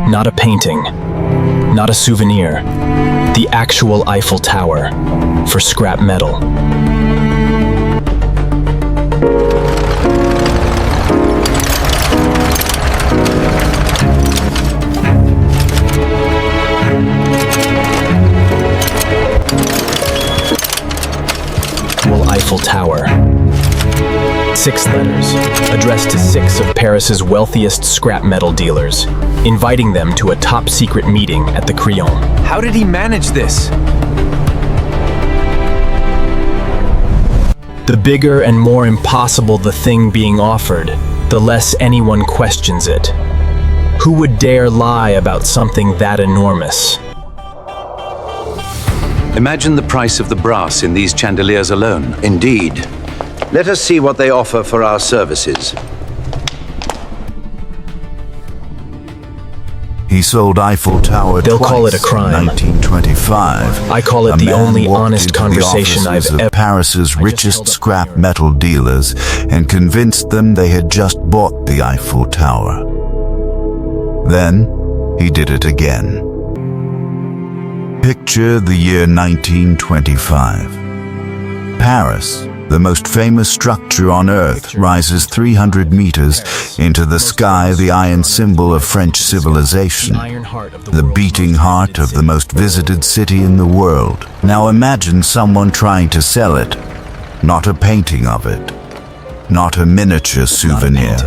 Not a painting, not a souvenir, the actual Eiffel Tower for scrap metal. Eiffel Tower. 6 letters, addressed to 6 of Paris's wealthiest scrap metal dealers, inviting them to a top-secret meeting at the Crillon. How did he manage this? The bigger and more impossible the thing being offered, the less anyone questions it. Who would dare lie about something that enormous? Imagine the price of the brass in these chandeliers alone. Indeed. Let us see what they offer for our services. He sold Eiffel Tower They'll twice call it a crime. in 1925. I call it the only honest conversation I've ever... Paris's richest scrap metal dealers and convinced them they had just bought the Eiffel Tower. Then, he did it again. Picture the year 1925. Paris, the most famous structure on Earth, rises 300 meters into the sky, the iron symbol of French civilization, the beating heart of the most visited city in the world. Now imagine someone trying to sell it, not a painting of it, not a miniature souvenir,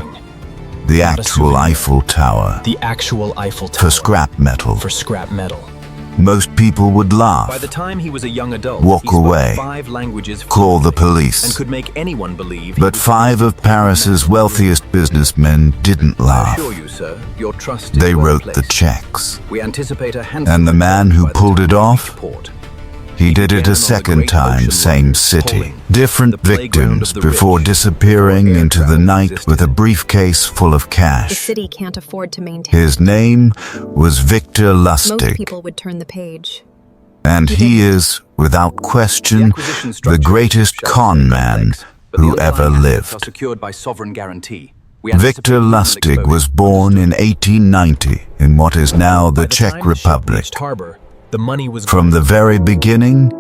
the actual Eiffel Tower, for scrap metal. Most people would laugh, By the time he was a young adult, walk he spoke away, 5 languages call the fluently police. and could make anyone believe. But 5 of Paris's wealthiest businessmen didn't I laugh. assure you, sir, your trust They is well wrote the placed. checks. We anticipate a handsome And the man who return by the pulled time it we off, reach port. he did it a second time, same city. Different victims before disappearing into the night with a briefcase full of The cash. city can't afford to maintain. His name was Victor Most Lustig, people would turn the page. and he is, without question, acquisition the structure greatest is just con so man complex, but the who ever underlying assets are lived. secured by sovereign guarantee. We Victor anticipate Lustig minimal was exposure. born in 1890 in what is now the By the Czech time the ship Republic. reached harbor, the money was From gone. the very beginning,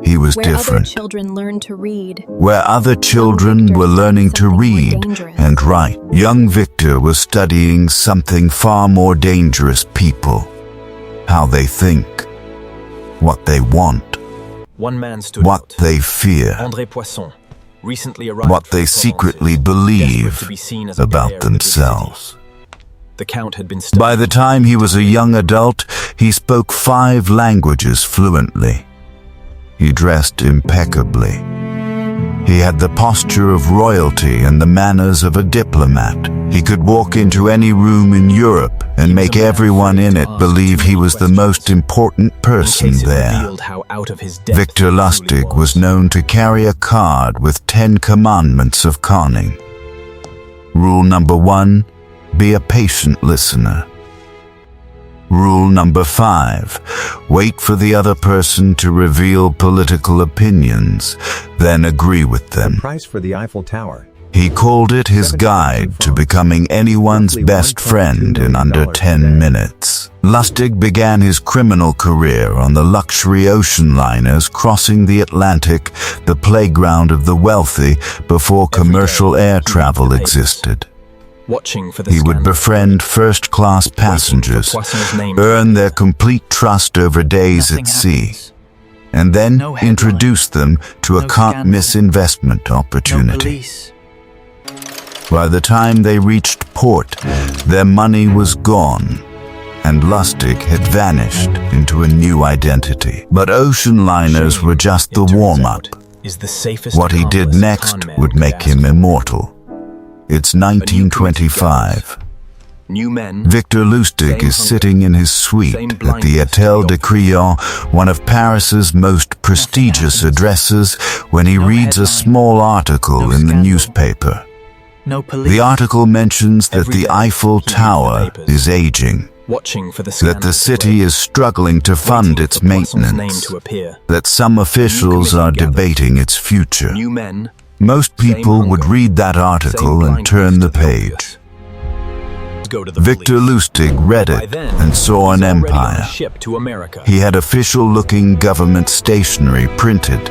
he was Where other different. children learn to read, Where other children Victor were studied learning to something more read dangerous. and write, young Victor was studying something far more dangerous: people, how they think, what they want, One man stood what out. they fear, André Poisson, recently arrived what from they the secretly Provinces, believe desperate to be seen as a about player in the big city. themselves. The Count had been studying. By the time he was a young adult, he spoke 5 languages fluently. He dressed impeccably. He had the posture of royalty and the manners of a diplomat. He could walk into any room in Europe and make everyone in it believe he was the most important person there. Victor Lustig was known to carry a card with 10 commandments of conning. Rule number 1, be a patient listener. Rule number 5, wait for the other person to reveal political opinions, then agree with them. Price for the Eiffel Tower. He called it his guide to becoming anyone's best friend in under 10 minutes. Lustig began his criminal career on the luxury ocean liners crossing the Atlantic, the playground of the wealthy, before commercial air travel existed. Watching for the He would scandal. befriend first-class passengers, Poisson's name. earn their complete trust over days at sea, and then introduce them to a can't-miss investment opportunity. By the time they reached port, their money was gone, and Lustig had vanished into a new identity. But ocean liners were just the warm-up. Is the safest What he did accomplice next con man would could make ask him for. immortal. It's 1925. New men. Victor Lustig is sitting in his suite at the Hôtel de Crillon, one of Paris's most prestigious addresses, when he reads a small article in the newspaper. The article mentions that the Eiffel Tower is aging, Watching for the that the city is struggling to fund its maintenance, that some officials are debating its future. New men. Most people would read that article and turn the page. go to the Victor police. Lustig read By it then, and saw he an was already on a empire. ship to America. He had official-looking government stationery printed.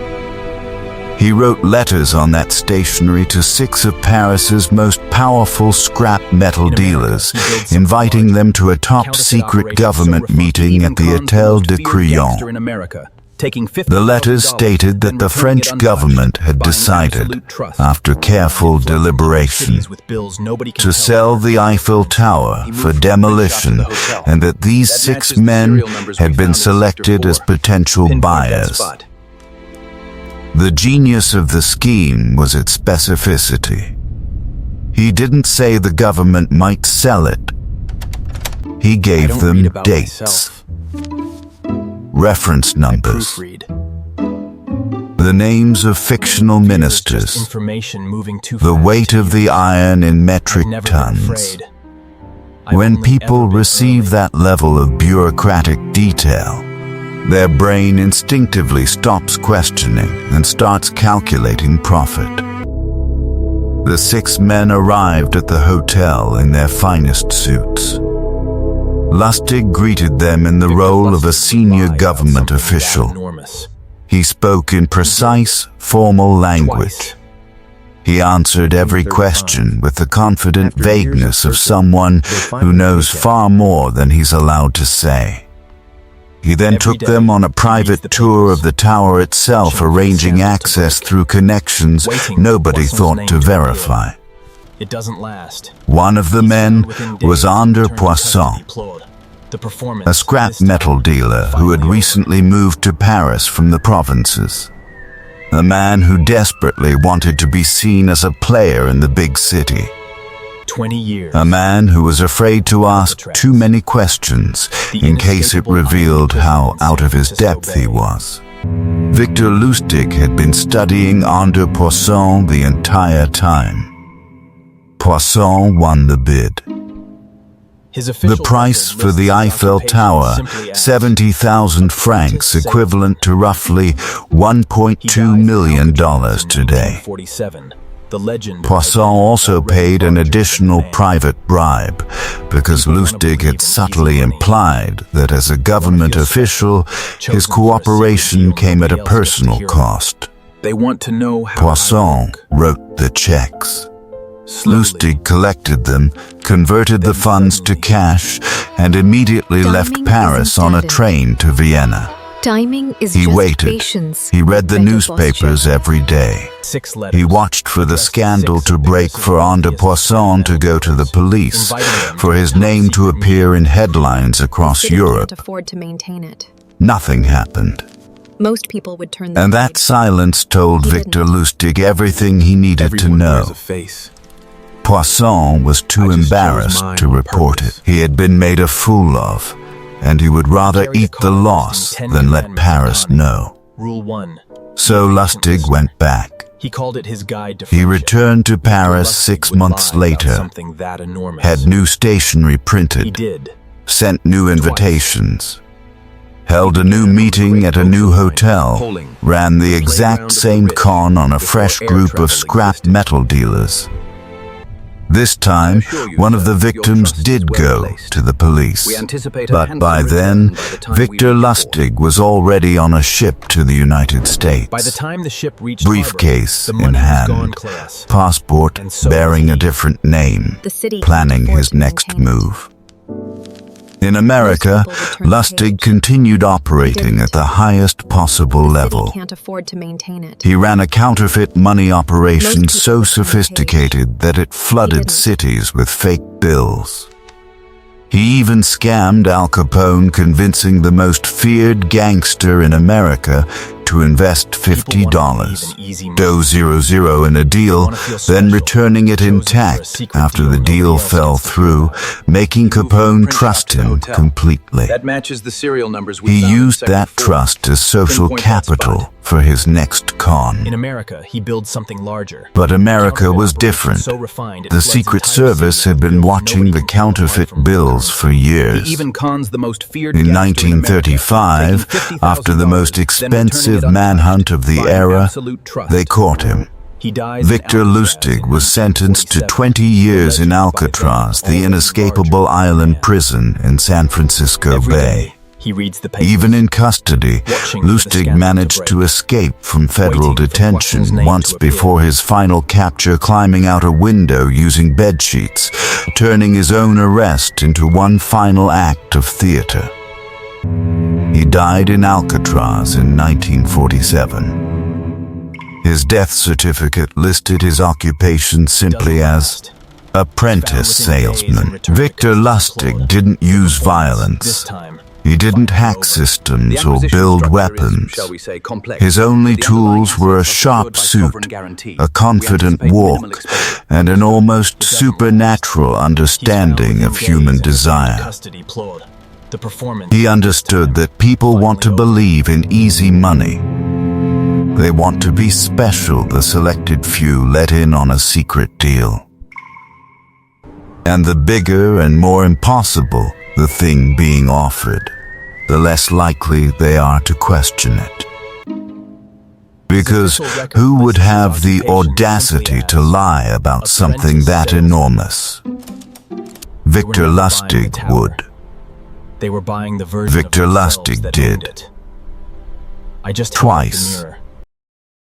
He wrote letters on that stationery to 6 of Paris's most powerful scrap metal dealers, inviting them to a top-secret government meeting at the Hôtel de Crillon. in America, taking The letters stated that the French government had decided, after careful deliberation, to sell the Eiffel Tower for demolition, and that these 6 men had been selected as potential buyers. The genius of the scheme was its specificity. He didn't say the government might sell it. He gave them dates, reference numbers, the names of fictional ministers, the weight of the iron in metric tons. When people receive that level of bureaucratic detail, their brain instinctively stops questioning and starts calculating profit. The 6 men arrived at the hotel in their finest suits. Lustig greeted them in the role of a senior government official. He spoke in precise, formal language. He answered every question with the confident vagueness of someone who knows far more than he's allowed to say. He then took them on a private tour of the tower itself, arranging access through connections nobody thought to verify. It doesn't last. One of the men was Andre Poisson, a scrap metal dealer who had recently moved to Paris from the provinces. A man who desperately wanted to be seen as a player in the big city. 20 years. A man who was afraid to ask too many questions in case it revealed how out of his depth he was. Victor Lustig had been studying Andre Poisson the entire time. Poisson won the bid. The price for the Eiffel Tower, 70,000 francs, equivalent to roughly $1.2 million today. Poisson also paid an additional private bribe, because Lustig had subtly implied that as a government official, his cooperation came at a personal cost. They want to know how Poisson wrote the checks. Lustig collected them, converted the funds to cash, and immediately left Paris on a train to Vienna. Timing is He just waited. patience. He read the Better newspapers posture. every day. 6 letters. He watched for the scandal to break for Andre Poisson to go to the police, for his name to appear in headlines across City Europe. can't afford to maintain it. Nothing happened. Most people would turn the And that page. silence told He Victor didn't. Lustig everything he needed to know. face. Poisson was too I just chose embarrassed mine to on report purpose. it. He had been made a fool of, and he would rather Carry a eat the cause loss using 10 than let commandments Paris upon it. know. Rule 1. So Lustig went back. He called it his guide to He friendship. returned to Victor Paris Lustig 6 would months lie about later, something that enormous. had new stationery He printed, did. sent new invitations, held a new meeting at a new hotel, ran the exact same con on a fresh group of scrap metal dealers. This time, one of the victims did go to the police, but by then, Victor Lustig was already on a ship to the United States. By the time the ship reached Briefcase harbor, the in money was hand, gone, class. passport And so bearing was a he. different name, The city can't planning afford his to next maintain it. move. In America, people would turn the Lustig page. continued operating Didn't. at the highest possible The level. city can't afford to maintain it. He ran a counterfeit money operation Most so people would turn the sophisticated that it flooded didn't. cities with fake bills. He even scammed Al Capone, convincing the most feared gangster in America to invest $50, dough 0 in a deal, then returning it intact after the deal fell through, making Capone trust him completely. That matches the serial numbers we He found in used sector that 4. trust as social Pinpoint that capital spot. for his next con. In America, he builds something larger. But America was Counterfeit different. operation so refined it The floods Secret entire Service cities had with been bills watching nobody the can pull away counterfeit from bills for years. He even cons the most feared In gangster in America, 1935, taking $50,000, after the most then returning expensive it manhunt untouched, of the buying era, absolute trust. they caught him. He dies in Victor Alcatraz Lustig in was sentenced to 1947, 20 years in allegedly by Alcatraz, then the only inescapable larger island man. prison in San Francisco Every Bay. day, he reads the papers. Even in custody, Watching for the Lustig scandal to managed to break. escape from federal Waiting for detention Watson's name once to appear. before his final capture, climbing out a window using bedsheets, turning his own arrest into one final act of theater. He died in Alcatraz in 1947. His death certificate listed his occupation simply as apprentice salesman. Victor Lustig didn't use This violence. time, He didn't hack systems The or acquisition build structure weapons. is, shall we say, complex. His only The underlying tools were a assets are sharp secured by suit, sovereign guarantee. a confident We anticipate minimal walk, exposure. and an almost supernatural understanding of human desire. Custody plod. The performance. He understood that people want to believe in easy money. They want to be special, the selected few let in on a secret deal. And the bigger and more impossible the thing being offered, the less likely they are to question it. Because who would have the audacity to lie about something that enormous? Victor Lustig would. They were buying the version Victor of themselves Lustig that did. owned it. I just held up the Twice. mirror.